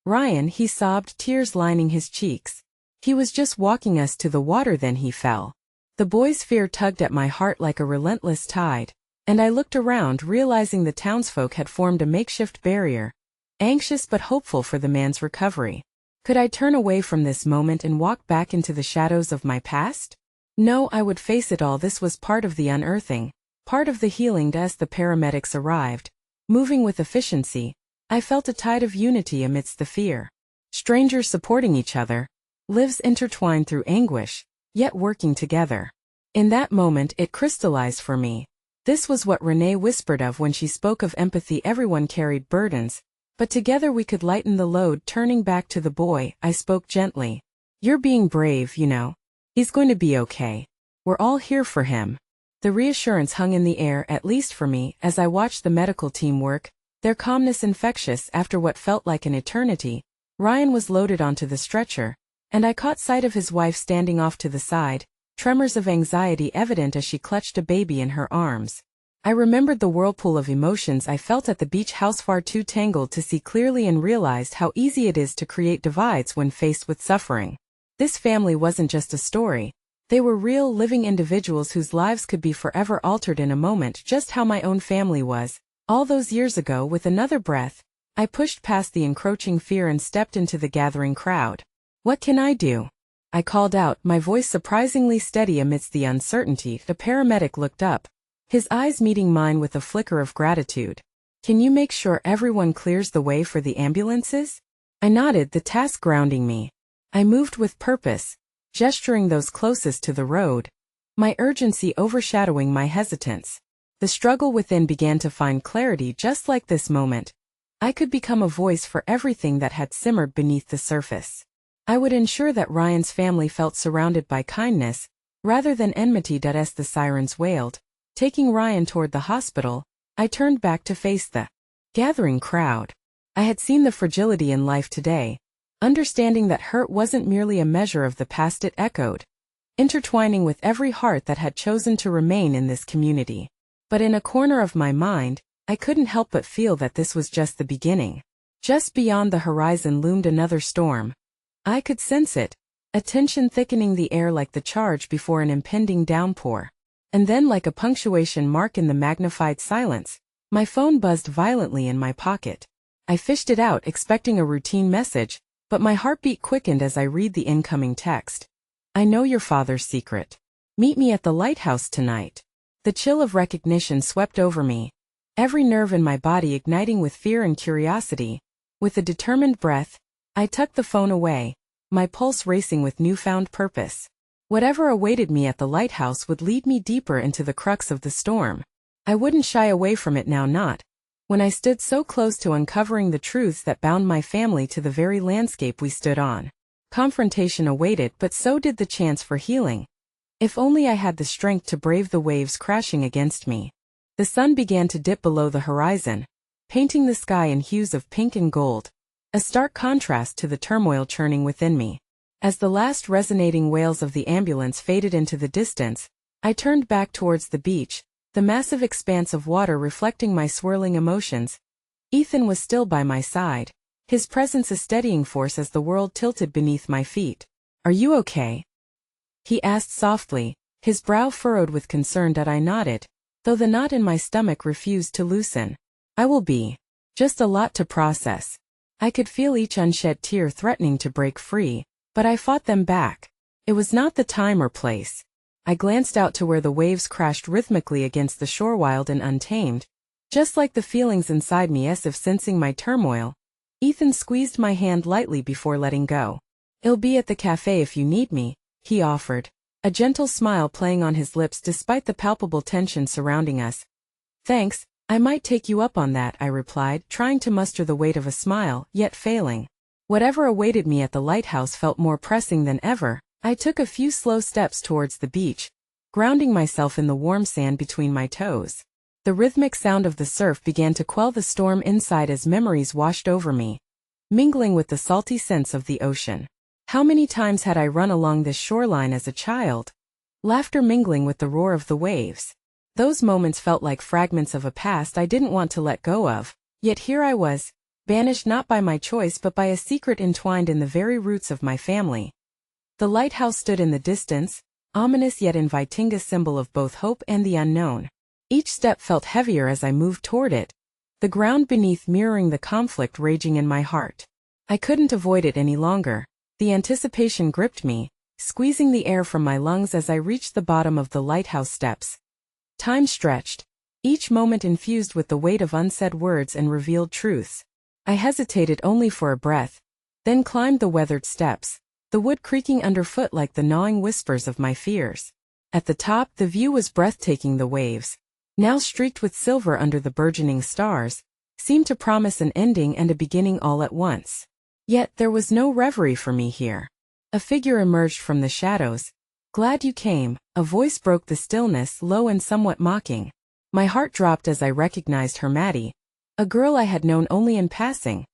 "Ryan," he sobbed, tears lining his cheeks. "He was just walking us to the water, then he fell." The boy's fear tugged at my heart like a relentless tide, and I looked around, realizing the townsfolk had formed a makeshift barrier, anxious but hopeful for the man's recovery. Could I turn away from this moment and walk back into the shadows of my past? No, I would face it all. This was part of the unearthing, part of the healing. As the paramedics arrived, moving with efficiency, I felt a tide of unity amidst the fear. Strangers supporting each other, lives intertwined through anguish, yet working together. In that moment it crystallized for me. This was what Renee whispered of when she spoke of empathy. Everyone carried burdens, But together we could lighten the load. Turning back to the boy, I spoke gently. You're being brave, you know. He's going to be okay. We're all here for him. The reassurance hung in the air, at least for me, as I watched the medical team work, their calmness infectious. After what felt like an eternity, Ryan was loaded onto the stretcher, and I caught sight of his wife standing off to the side, tremors of anxiety evident as she clutched a baby in her arms. I remembered the whirlpool of emotions I felt at the beach house, far too tangled to see clearly, and realized how easy it is to create divides when faced with suffering. This family wasn't just a story. They were real, living individuals whose lives could be forever altered in a moment, just how my own family was. All those years ago. With another breath, I pushed past the encroaching fear and stepped into the gathering crowd. What can I do? I called out, my voice surprisingly steady amidst the uncertainty. The paramedic looked up, his eyes meeting mine with a flicker of gratitude. Can you make sure everyone clears the way for the ambulances? I nodded, the task grounding me. I moved with purpose, gesturing those closest to the road, my urgency overshadowing my hesitance. The struggle within began to find clarity. Just like this moment, I could become a voice for everything that had simmered beneath the surface. I would ensure that Ryan's family felt surrounded by kindness, rather than enmity. As the sirens wailed, taking Ryan toward the hospital, I turned back to face the gathering crowd. I had seen the fragility in life today, understanding that hurt wasn't merely a measure of the past. It echoed, intertwining with every heart that had chosen to remain in this community. But in a corner of my mind, I couldn't help but feel that this was just the beginning. Just beyond the horizon loomed another storm. I could sense it, a tension thickening the air like the charge before an impending downpour. And then, like a punctuation mark in the magnified silence, my phone buzzed violently in my pocket. I fished it out, expecting a routine message, but my heartbeat quickened as I read the incoming text. I know your father's secret. Meet me at the lighthouse tonight. The chill of recognition swept over me, every nerve in my body igniting with fear and curiosity. With a determined breath, I tucked the phone away, my pulse racing with newfound purpose. Whatever awaited me at the lighthouse would lead me deeper into the crux of the storm. I wouldn't shy away from it now, not when I stood so close to uncovering the truths that bound my family to the very landscape we stood on. Confrontation awaited, but so did the chance for healing. If only I had the strength to brave the waves crashing against me. The sun began to dip below the horizon, painting the sky in hues of pink and gold, a stark contrast to the turmoil churning within me. As the last resonating wails of the ambulance faded into the distance, I turned back towards the beach, the massive expanse of water reflecting my swirling emotions. Ethan was still by my side, his presence a steadying force as the world tilted beneath my feet. Are you okay? He asked softly, his brow furrowed with concern. I nodded, though the knot in my stomach refused to loosen. I will be. Just a lot to process. I could feel each unshed tear threatening to break free, but I fought them back. It was not the time or place. I glanced out to where the waves crashed rhythmically against the shore, wild and untamed, just like the feelings inside me. As if sensing my turmoil, Ethan squeezed my hand lightly before letting go. I'll be at the cafe if you need me, he offered, a gentle smile playing on his lips despite the palpable tension surrounding us. Thanks, I might take you up on that, I replied, trying to muster the weight of a smile, yet failing. Whatever awaited me at the lighthouse felt more pressing than ever. I took a few slow steps towards the beach, grounding myself in the warm sand between my toes. The rhythmic sound of the surf began to quell the storm inside as memories washed over me, mingling with the salty scents of the ocean. How many times had I run along this shoreline as a child? Laughter mingling with the roar of the waves. Those moments felt like fragments of a past I didn't want to let go of, yet here I was, banished not by my choice but by a secret entwined in the very roots of my family. The lighthouse stood in the distance, ominous yet inviting, a symbol of both hope and the unknown. Each step felt heavier as I moved toward it, the ground beneath mirroring the conflict raging in my heart. I couldn't avoid it any longer. The anticipation gripped me, squeezing the air from my lungs as I reached the bottom of the lighthouse steps. Time stretched, each moment infused with the weight of unsaid words and revealed truths. I hesitated only for a breath, then climbed the weathered steps, the wood creaking underfoot like the gnawing whispers of my fears. At the top, the view was breathtaking, the waves, now streaked with silver under the burgeoning stars, seemed to promise an ending and a beginning all at once. Yet there was no reverie for me here. A figure emerged from the shadows. "Glad you came," a voice broke the stillness, low and somewhat mocking. My heart dropped as I recognized her Maddie, a girl I had known only in passing,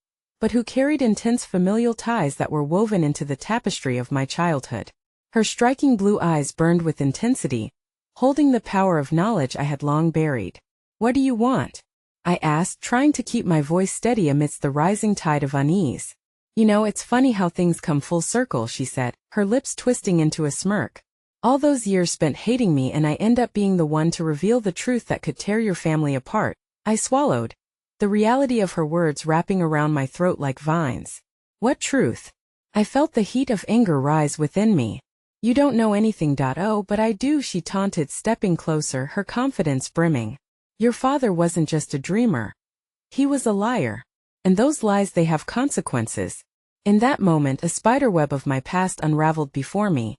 but who carried intense familial ties that were woven into the tapestry of my childhood. Her striking blue eyes burned with intensity, holding the power of knowledge I had long buried. "What do you want?" I asked, trying to keep my voice steady amidst the rising tide of unease. "You know, it's funny how things come full circle," she said, her lips twisting into a smirk. "All those years spent hating me and I end up being the one to reveal the truth that could tear your family apart." I swallowed, the reality of her words wrapping around my throat like vines. "What truth?" I felt the heat of anger rise within me. "You don't know anything. Oh, but I do," she taunted, stepping closer, her confidence brimming. "Your father wasn't just a dreamer. He was a liar. And those lies, they have consequences." In that moment, a spiderweb of my past unraveled before me,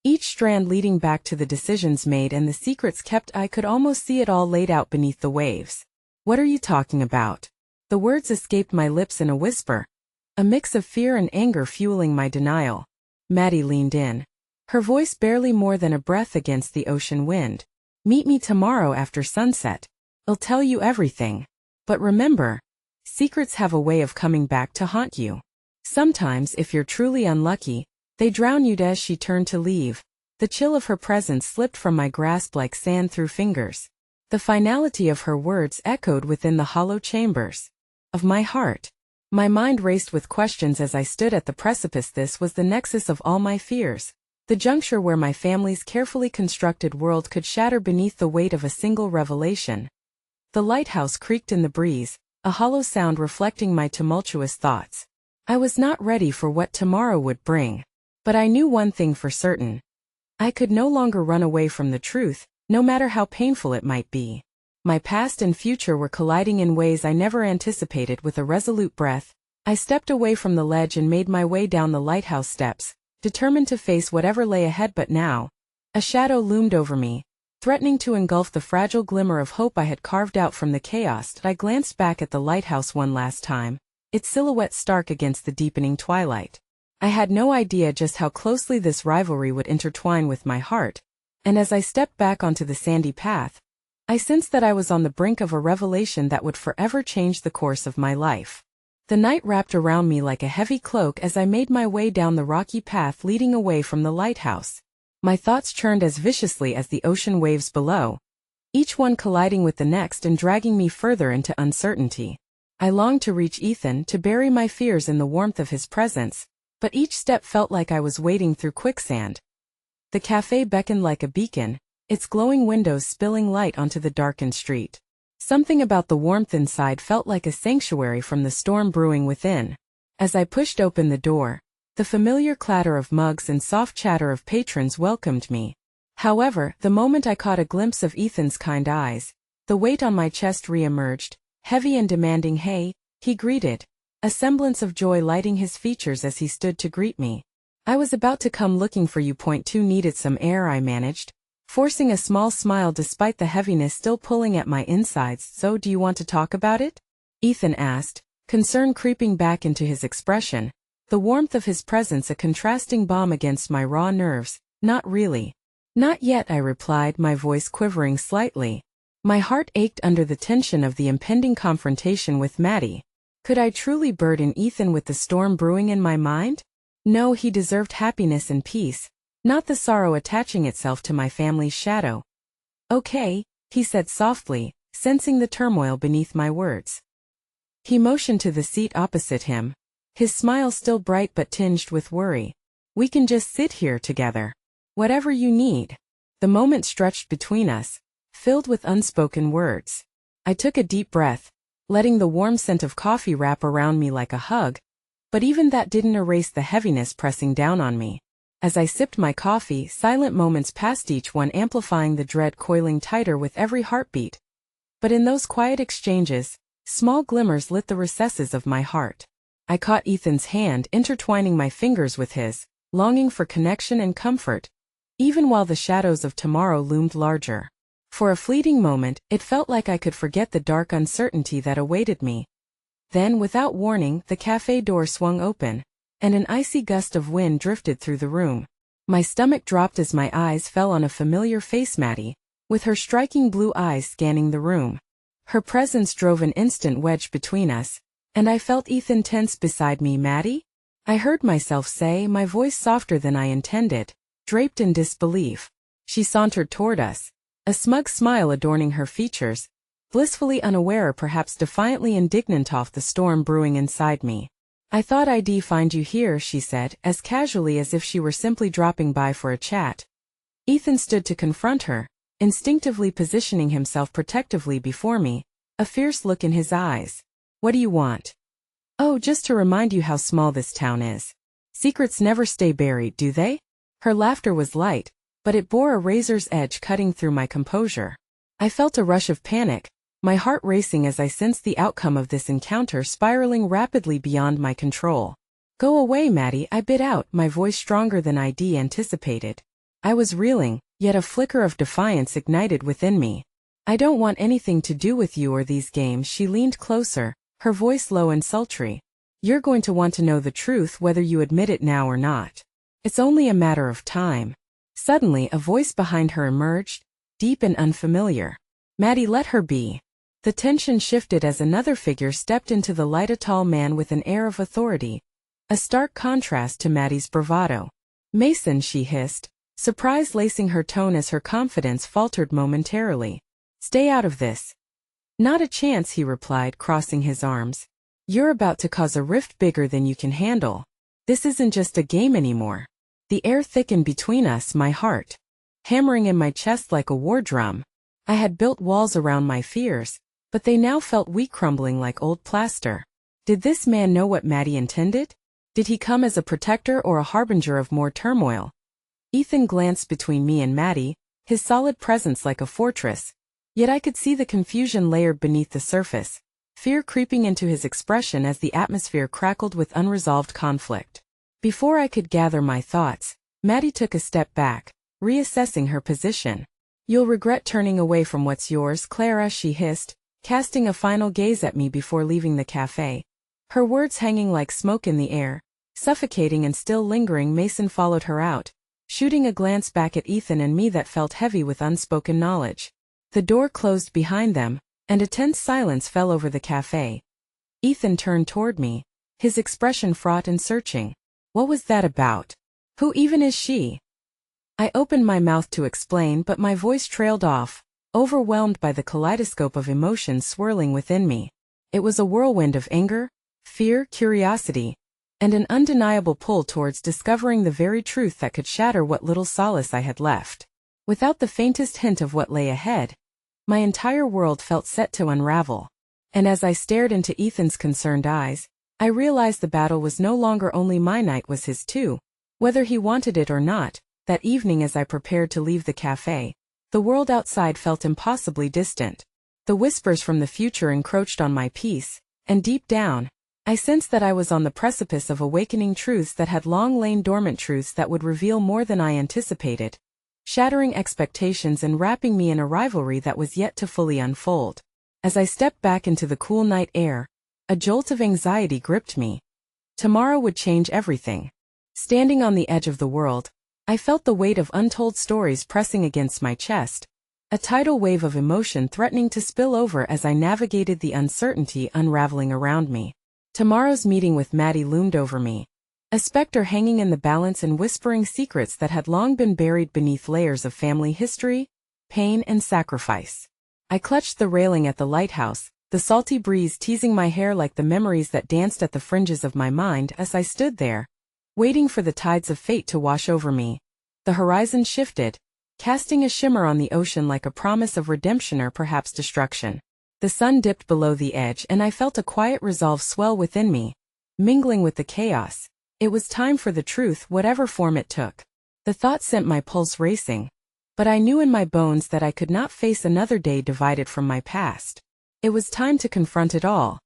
each strand leading back to the decisions made and the secrets kept. I could almost see it all laid out beneath the waves. "What are you talking about?" The words escaped my lips in a whisper, a mix of fear and anger fueling my denial. Maddie leaned in, her voice barely more than a breath against the ocean wind. "Meet me tomorrow after sunset. I'll tell you everything. But remember, secrets have a way of coming back to haunt you. Sometimes, if you're truly unlucky, they drown you." As she turned to leave, the chill of her presence slipped from my grasp like sand through fingers. The finality of her words echoed within the hollow chambers of my heart. My mind raced with questions as I stood at the precipice. This was the nexus of all my fears, the juncture where my family's carefully constructed world could shatter beneath the weight of a single revelation. The lighthouse creaked in the breeze, a hollow sound reflecting my tumultuous thoughts. I was not ready for what tomorrow would bring. But I knew one thing for certain. I could no longer run away from the truth, no matter how painful it might be. My past and future were colliding in ways I never anticipated. With a resolute breath, I stepped away from the ledge and made my way down the lighthouse steps, determined to face whatever lay ahead. But now, a shadow loomed over me, threatening to engulf the fragile glimmer of hope I had carved out from the chaos. I glanced back at the lighthouse one last time, its silhouette stark against the deepening twilight. I had no idea just how closely this rivalry would intertwine with my heart, and as I stepped back onto the sandy path, I sensed that I was on the brink of a revelation that would forever change the course of my life. The night wrapped around me like a heavy cloak as I made my way down the rocky path leading away from the lighthouse. My thoughts churned as viciously as the ocean waves below, each one colliding with the next and dragging me further into uncertainty. I longed to reach Ethan, to bury my fears in the warmth of his presence, but each step felt like I was wading through quicksand. The cafe beckoned like a beacon, its glowing windows spilling light onto the darkened street. Something about the warmth inside felt like a sanctuary from the storm brewing within. As I pushed open the door, the familiar clatter of mugs and soft chatter of patrons welcomed me. However, the moment I caught a glimpse of Ethan's kind eyes, the weight on my chest re-emerged, heavy and demanding. "Hey," he greeted, a semblance of joy lighting his features as he stood to greet me. "I was about to come looking for you. Point two, needed some air," I managed, forcing a small smile despite the heaviness still pulling at my insides. "So, do you want to talk about it?" Ethan asked, concern creeping back into his expression, the warmth of his presence a contrasting balm against my raw nerves. "Not really." "Not yet," I replied, my voice quivering slightly. My heart ached under the tension of the impending confrontation with Maddie. Could I truly burden Ethan with the storm brewing in my mind? No, he deserved happiness and peace, not the sorrow attaching itself to my family's shadow. "Okay," he said softly, sensing the turmoil beneath my words. He motioned to the seat opposite him, his smile still bright but tinged with worry. "We can just sit here together. Whatever you need." The moment stretched between us, filled with unspoken words. I took a deep breath, letting the warm scent of coffee wrap around me like a hug, but even that didn't erase the heaviness pressing down on me. As I sipped my coffee, silent moments passed, each one amplifying the dread coiling tighter with every heartbeat. But in those quiet exchanges, small glimmers lit the recesses of my heart. I caught Ethan's hand, intertwining my fingers with his, longing for connection and comfort, even while the shadows of tomorrow loomed larger. For a fleeting moment, it felt like I could forget the dark uncertainty that awaited me. Then, without warning, the cafe door swung open, and an icy gust of wind drifted through the room. My stomach dropped as my eyes fell on a familiar face, Maddie, with her striking blue eyes scanning the room. Her presence drove an instant wedge between us, and I felt Ethan tense beside me. Maddie? I heard myself say, my voice softer than I intended, draped in disbelief. She sauntered toward us, a smug smile adorning her features, blissfully unaware or perhaps defiantly indignant of the storm brewing inside me. I thought I'd find you here, she said, as casually as if she were simply dropping by for a chat. Ethan stood to confront her, instinctively positioning himself protectively before me, a fierce look in his eyes. What do you want? Oh, just to remind you how small this town is. Secrets never stay buried, do they? Her laughter was light, but it bore a razor's edge cutting through my composure. I felt a rush of panic, my heart racing as I sensed the outcome of this encounter spiraling rapidly beyond my control. Go away, Maddie, I bit out, my voice stronger than I'd anticipated. I was reeling, yet a flicker of defiance ignited within me. I don't want anything to do with you or these games. She leaned closer, her voice low and sultry. You're going to want to know the truth whether you admit it now or not. It's only a matter of time. Suddenly, a voice behind her emerged, deep and unfamiliar. Maddie, let her be. The tension shifted as another figure stepped into the light, a tall man with an air of authority, a stark contrast to Maddie's bravado. Mason, she hissed, surprise lacing her tone as her confidence faltered momentarily. Stay out of this. Not a chance, he replied, crossing his arms. You're about to cause a rift bigger than you can handle. This isn't just a game anymore. The air thickened between us, my heart hammering in my chest like a war drum. I had built walls around my fears, but they now felt weak, crumbling like old plaster. Did this man know what Maddie intended? Did he come as a protector or a harbinger of more turmoil? Ethan glanced between me and Maddie, his solid presence like a fortress. Yet I could see the confusion layered beneath the surface, fear creeping into his expression as the atmosphere crackled with unresolved conflict. Before I could gather my thoughts, Maddie took a step back, reassessing her position. You'll regret turning away from what's yours, Clara, she hissed, casting a final gaze at me before leaving the cafe. Her words hanging like smoke in the air, suffocating and still lingering. Mason followed her out, shooting a glance back at Ethan and me that felt heavy with unspoken knowledge. The door closed behind them, and a tense silence fell over the cafe. Ethan turned toward me, his expression fraught and searching. What was that about? Who even is she? I opened my mouth to explain, but my voice trailed off, overwhelmed by the kaleidoscope of emotions swirling within me. It was a whirlwind of anger, fear, curiosity, and an undeniable pull towards discovering the very truth that could shatter what little solace I had left. Without the faintest hint of what lay ahead, my entire world felt set to unravel. And as I stared into Ethan's concerned eyes, I realized the battle was no longer only my night, was his too. Whether he wanted it or not, that evening as I prepared to leave the cafe, the world outside felt impossibly distant. The whispers from the future encroached on my peace, and deep down, I sensed that I was on the precipice of awakening truths that had long lain dormant, truths that would reveal more than I anticipated, shattering expectations and wrapping me in a rivalry that was yet to fully unfold. As I stepped back into the cool night air, a jolt of anxiety gripped me. Tomorrow would change everything. Standing on the edge of the world, I felt the weight of untold stories pressing against my chest, a tidal wave of emotion threatening to spill over as I navigated the uncertainty unraveling around me. Tomorrow's meeting with Maddie loomed over me, a specter hanging in the balance and whispering secrets that had long been buried beneath layers of family history, pain, and sacrifice. I clutched the railing at the lighthouse, the salty breeze teasing my hair like the memories that danced at the fringes of my mind as I stood there, waiting for the tides of fate to wash over me. The horizon shifted, casting a shimmer on the ocean like a promise of redemption or perhaps destruction. The sun dipped below the edge and I felt a quiet resolve swell within me, mingling with the chaos. It was time for the truth, whatever form it took. The thought sent my pulse racing, but I knew in my bones that I could not face another day divided from my past. It was time to confront it all.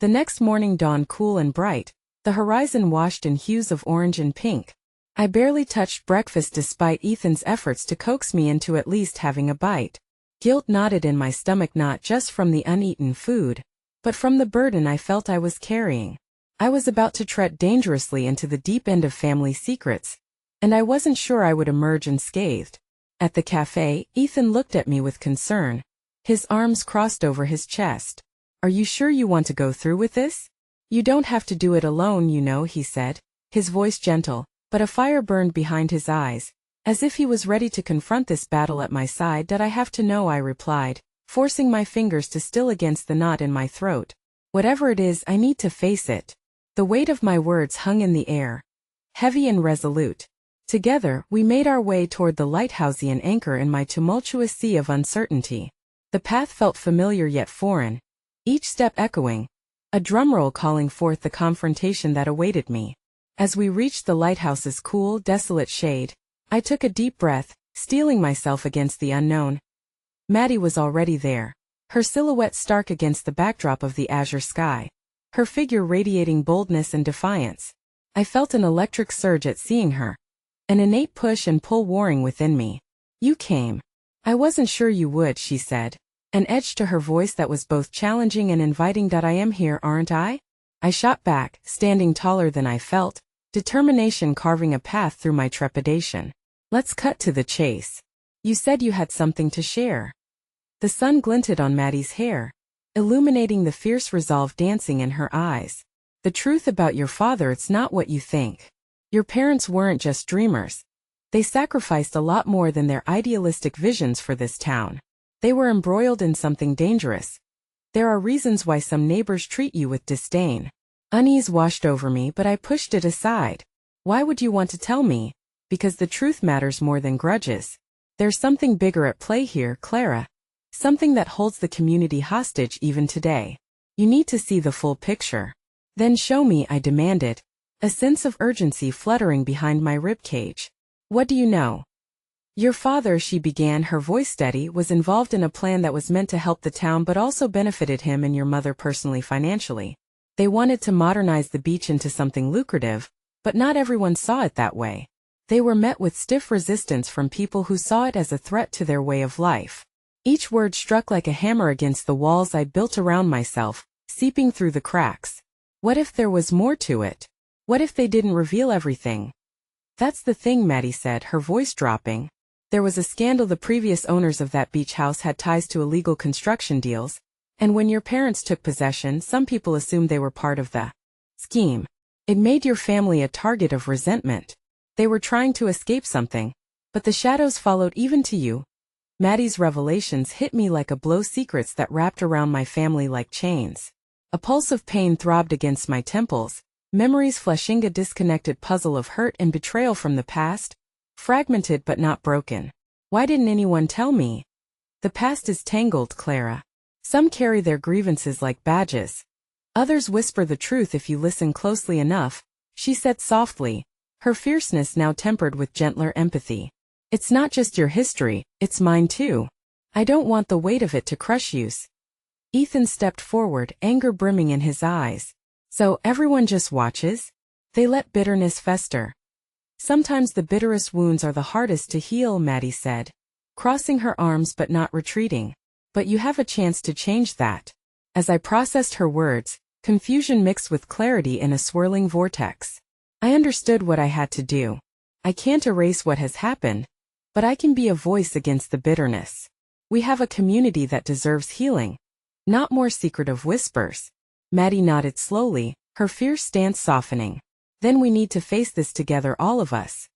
The next morning dawned cool and bright, the horizon washed in hues of orange and pink. I barely touched breakfast despite Ethan's efforts to coax me into at least having a bite. Guilt knotted in my stomach, not just from the uneaten food, but from the burden I felt I was carrying. I was about to tread dangerously into the deep end of family secrets, and I wasn't sure I would emerge unscathed. At the cafe, Ethan looked at me with concern, his arms crossed over his chest. "Are you sure you want to go through with this? You don't have to do it alone, you know," he said, his voice gentle, but a fire burned behind his eyes. As if he was ready to confront this battle at my side. "Did I have to know?" I replied, forcing my fingers to still against the knot in my throat. "Whatever it is, I need to face it." The weight of my words hung in the air, heavy and resolute. Together, we made our way toward the lighthousian anchor in my tumultuous sea of uncertainty. The path felt familiar yet foreign, each step echoing, a drumroll calling forth the confrontation that awaited me. As we reached the lighthouse's cool, desolate shade, I took a deep breath, steeling myself against the unknown. Maddie was already there, her silhouette stark against the backdrop of the azure sky, her figure radiating boldness and defiance. I felt an electric surge at seeing her, an innate push and pull warring within me. "You came. I wasn't sure you would," she said, an edge to her voice that was both challenging and inviting. "I am here, aren't I?" I shot back, standing taller than I felt, determination carving a path through my trepidation. "Let's cut to the chase. You said you had something to share." The sun glinted on Maddie's hair, illuminating the fierce resolve dancing in her eyes. "The truth about your father, it's not what you think. Your parents weren't just dreamers. They sacrificed a lot more than their idealistic visions for this town. They were embroiled in something dangerous. There are reasons why some neighbors treat you with disdain." Unease washed over me, but I pushed it aside. "Why would you want to tell me?" "Because the truth matters more than grudges. There's something bigger at play here, Clara. Something that holds the community hostage even today. You need to see the full picture." "Then show me," I demanded, a sense of urgency fluttering behind my ribcage. "What do you know?" "Your father," she began, her voice steady, "was involved in a plan that was meant to help the town but also benefited him and your mother personally financially. They wanted to modernize the beach into something lucrative, but not everyone saw it that way. They were met with stiff resistance from people who saw it as a threat to their way of life." Each word struck like a hammer against the walls I built around myself, seeping through the cracks. What if there was more to it? What if they didn't reveal everything? "That's the thing," Maddie said, her voice dropping. "There was a scandal. The previous owners of that beach house had ties to illegal construction deals, and when your parents took possession, some people assumed they were part of the scheme. It made your family a target of resentment. They were trying to escape something, but the shadows followed even to you." Maddie's revelations hit me like a blow, secrets that wrapped around my family like chains. A pulse of pain throbbed against my temples, memories flashing, a disconnected puzzle of hurt and betrayal from the past, fragmented but not broken. Why didn't anyone tell me? The past is tangled, Clara. Some carry their grievances like badges. Others whisper the truth if you listen closely enough, she said softly, her fierceness now tempered with gentler empathy. "It's not just your history, it's mine too. I don't want the weight of it to crush you." Ethan stepped forward, anger brimming in his eyes. "So everyone just watches? They let bitterness fester." "Sometimes the bitterest wounds are the hardest to heal," Maddie said, crossing her arms but not retreating. "But you have a chance to change that." As I processed her words, confusion mixed with clarity in a swirling vortex. I understood what I had to do. I can't erase what has happened, but I can be a voice against the bitterness. We have a community that deserves healing, not more secretive whispers. Maddie nodded slowly, her fierce stance softening. "Then we need to face this together, all of us."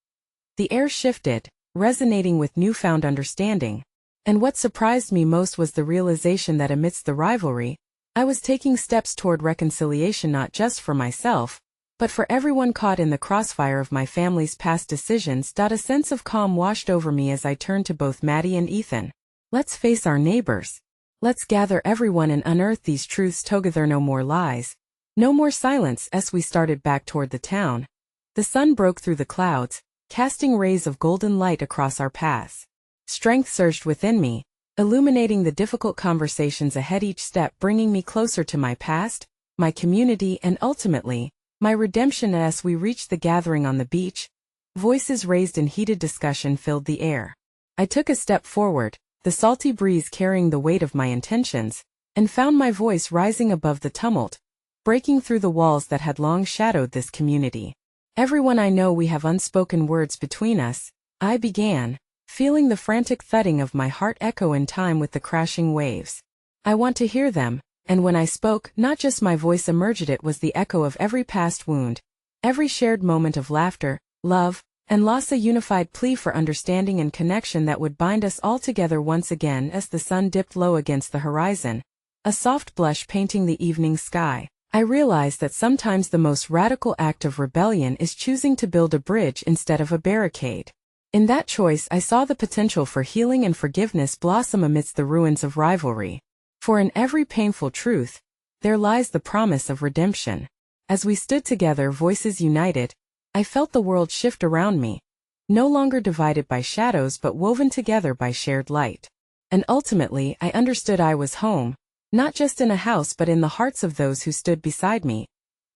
The air shifted, resonating with newfound understanding. And what surprised me most was the realization that amidst the rivalry, I was taking steps toward reconciliation, not just for myself, but for everyone caught in the crossfire of my family's past decisions. A sense of calm washed over me as I turned to both Maddie and Ethan. "Let's face our neighbors. Let's gather everyone and unearth these truths together. No more lies. No more silence." As we started back toward the town, the sun broke through the clouds, casting rays of golden light across our paths. Strength surged within me, illuminating the difficult conversations ahead, each step bringing me closer to my past, my community, and ultimately, my redemption. As we reached the gathering on the beach, voices raised in heated discussion filled the air. I took a step forward, the salty breeze carrying the weight of my intentions, and found my voice rising above the tumult, breaking through the walls that had long shadowed this community. Everyone I know, we have unspoken words between us, I began, feeling the frantic thudding of my heart echo in time with the crashing waves. I want to hear them, and when I spoke, not just my voice emerged, it was the echo of every past wound, every shared moment of laughter, love, and loss, a unified plea for understanding and connection that would bind us all together once again. As the sun dipped low against the horizon, a soft blush painting the evening sky, I realized that sometimes the most radical act of rebellion is choosing to build a bridge instead of a barricade. In that choice, I saw the potential for healing and forgiveness blossom amidst the ruins of rivalry. For in every painful truth, there lies the promise of redemption. As we stood together, voices united, I felt the world shift around me, no longer divided by shadows but woven together by shared light. And ultimately, I understood I was home, not just in a house but in the hearts of those who stood beside me.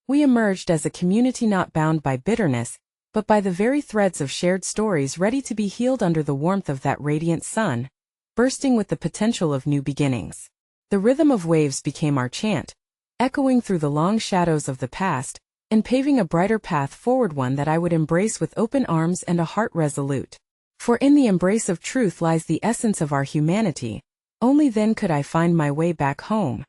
We emerged as a community not bound by bitterness, but by the very threads of shared stories, ready to be healed under the warmth of that radiant sun, bursting with the potential of new beginnings. The rhythm of waves became our chant, echoing through the long shadows of the past, and paving a brighter path forward, one that I would embrace with open arms and a heart resolute. For in the embrace of truth lies the essence of our humanity. Only then could I find my way back home.